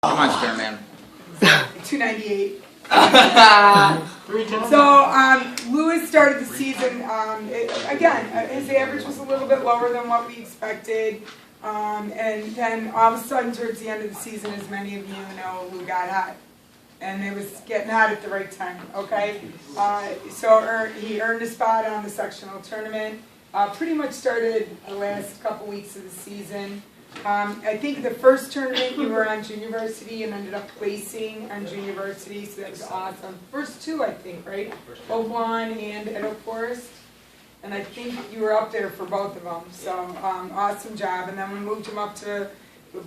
Come on, Spearman. 298. So Lewis started the season, again, his average was a little bit lower than what we expected. And then all of a sudden towards the end of the season, as many of you know, Lou got hot. And it was getting hot at the right time, okay? So he earned a spot on the sectional tournament. Pretty much started the last couple weeks of the season. I think the first tournament you were on junior varsity and ended up placing on junior varsity, so that was awesome. First two, I think, right? Both Juan and Edo Forest. And I think you were up there for both of them, so awesome job. And then we moved him up to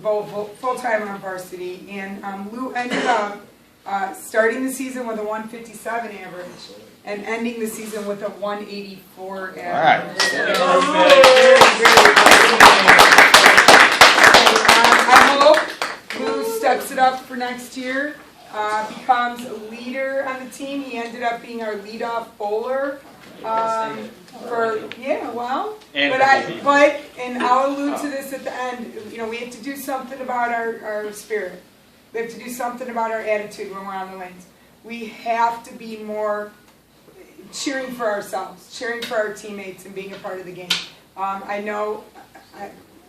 both full-time on varsity. And Lou ended up starting the season with a 157 average and ending the season with a 184 average. All right. I hope Lou steps it up for next year, becomes a leader on the team. He ended up being our leadoff bowler. And I'll allude to this at the end. You know, we have to do something about our spirit. We have to do something about our attitude when we're on the lanes. We have to be more cheering for ourselves, cheering for our teammates, and being a part of the game. I know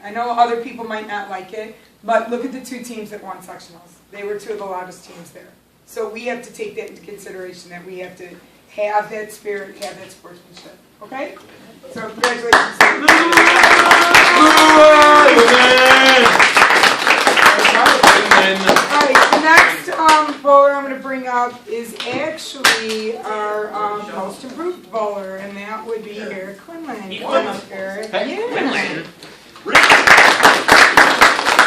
other people might not like it, but look at the two teams that won sectionals. They were two of the loudest teams there. So we have to take that into consideration, that we have to have that spirit, have that sportsmanship. Okay? So congratulations. Alright, the next bowler I'm going to bring up is actually our most improved bowler, and that would be Eric Quinlan. Come on, Eric. Yeah.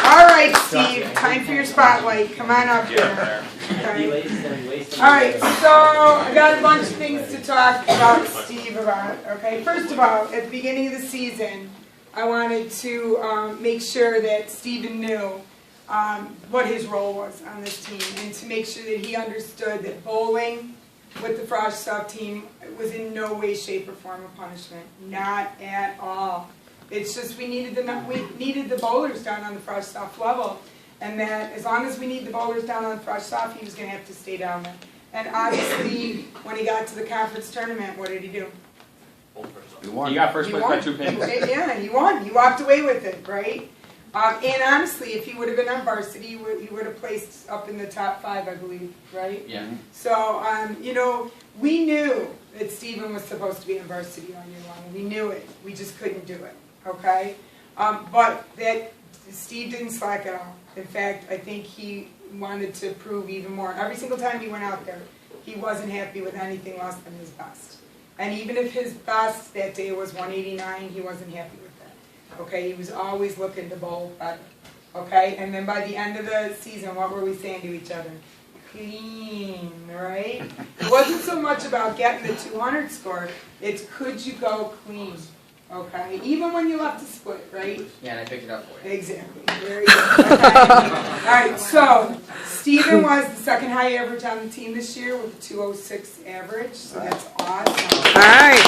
Alright, Steve, time for your spotlight. Come on up here. Okay. Alright, so I got a bunch of things to talk about Steve about. Okay, first of all, at the beginning of the season, I wanted to make sure that Steven knew what his role was on this team, and to make sure that he understood that bowling with the Frost Stop team was in no way, shape, or form a punishment. Not at all. It's just we needed the bowlers down on the Frost Stop level, and that as long as we need the bowlers down on the Frost Stop, he was going to have to stay down there. And obviously, when he got to the conference tournament, what did he do? He won. He got first place by 2 pins. Yeah, he won. He walked away with it, right? And honestly, if he would have been on varsity, he would have placed up in the top 5, I believe, right? Yeah. So, you know, we knew that Steven was supposed to be on varsity on year long. We knew it. We just couldn't do it, okay? But that Steve didn't slack at all. In fact, I think he wanted to prove even more. Every single time he went out there, he wasn't happy with anything less than his best. And even if his best that day was 189, he wasn't happy with that. Okay, he was always looking to bowl better. Okay, and then by the end of the season, what were we saying to each other? Clean, right? It wasn't so much about getting the 200 score, it's could you go clean? Okay, even when you left the split, right? Yeah, and I picked it up for you. Exactly. Very good. Okay. All right, so Steven was the second high average on the team this year with a 206 average, so that's awesome. All right.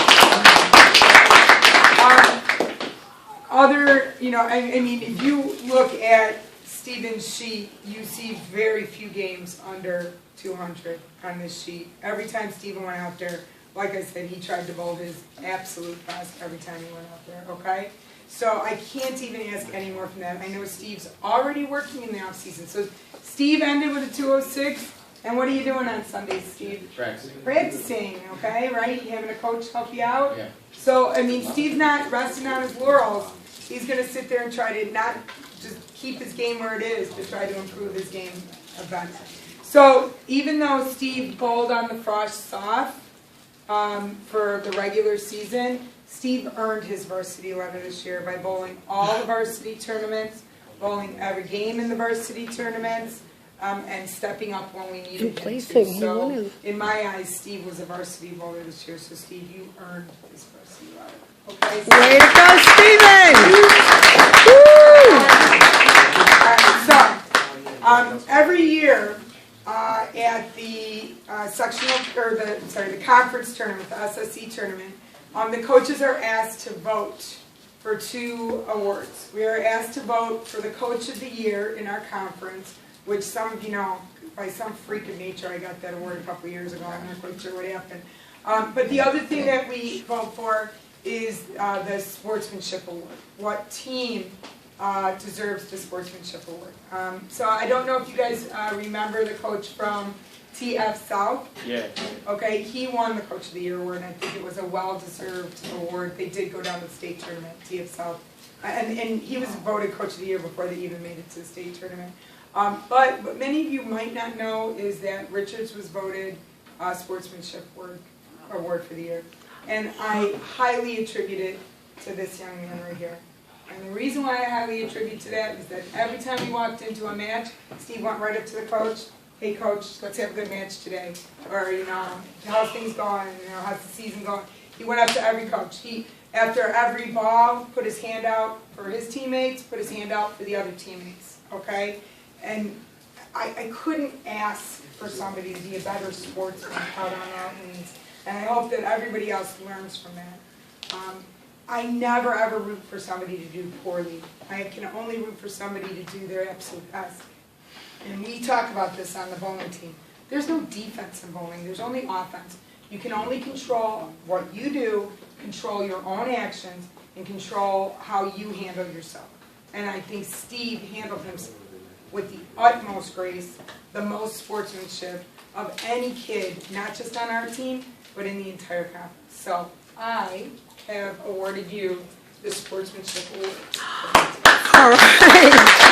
I mean, if you look at Steven's sheet, you see very few games under 200 on this sheet. Every time Steven went out there, like I said, he tried to bowl his absolute best every time he went out there, okay? So I can't even ask any more from that. I know Steve's already working in the off-season. So Steve ended with a 206, and what are you doing on Sundays, Steve? Practicing, okay, right? You having a coach help you out? Yeah. So, I mean, Steve's not resting on his laurels. He's going to sit there and try to not just keep his game where it is, to try to improve his game event. So even though Steve bowled on the Frost Soft, for the regular season, Steve earned his varsity letter this year by bowling all the varsity tournaments, bowling every game in the varsity tournaments, and stepping up when we needed him to. So, in my eyes, Steve was a varsity bowler this year. So, Steve, you earned his varsity letter. Okay? Way to go, Steven! All right, so, every year, at the the conference tournament, the SSC tournament, the coaches are asked to vote for 2 awards. We are asked to vote for the Coach of the Year in our conference, which some of you know, by some freak of nature, I got that award a couple of years ago. I'm not quite sure what happened. But the other thing that we vote for is the Sportsmanship Award. What team deserves the Sportsmanship Award? So I don't know if you guys remember the coach from TF South. Yeah. Okay, he won the Coach of the Year award, and I think it was a well-deserved award. They did go down to the state tournament, TF South. And he was voted Coach of the Year before they even made it to the state tournament. But what many of you might not know is that Richards was voted Sportsmanship Award for the year. And I highly attribute it to this young man right here. And the reason why I highly attribute to that is that every time he walked into a match, Steve went right up to the coach. Hey coach, let's have a good match today. Or, you know, how's things going? You know, how's the season going? He went up to every coach. He, after every ball, put his hand out for his teammates, put his hand out for the other teammates. Okay? And I couldn't ask for somebody to be a better sportsman out on our lanes. And I hope that everybody else learns from that. I never ever root for somebody to do poorly. I can only root for somebody to do their absolute best. And we talk about this on the bowling team. There's no defense in bowling, there's only offense. You can only control what you do, control your own actions, and control how you handle yourself. And I think Steve handled himself with the utmost grace, the most sportsmanship of any kid, not just on our team, but in the entire conference. So I have awarded you the Sportsmanship Award. All right.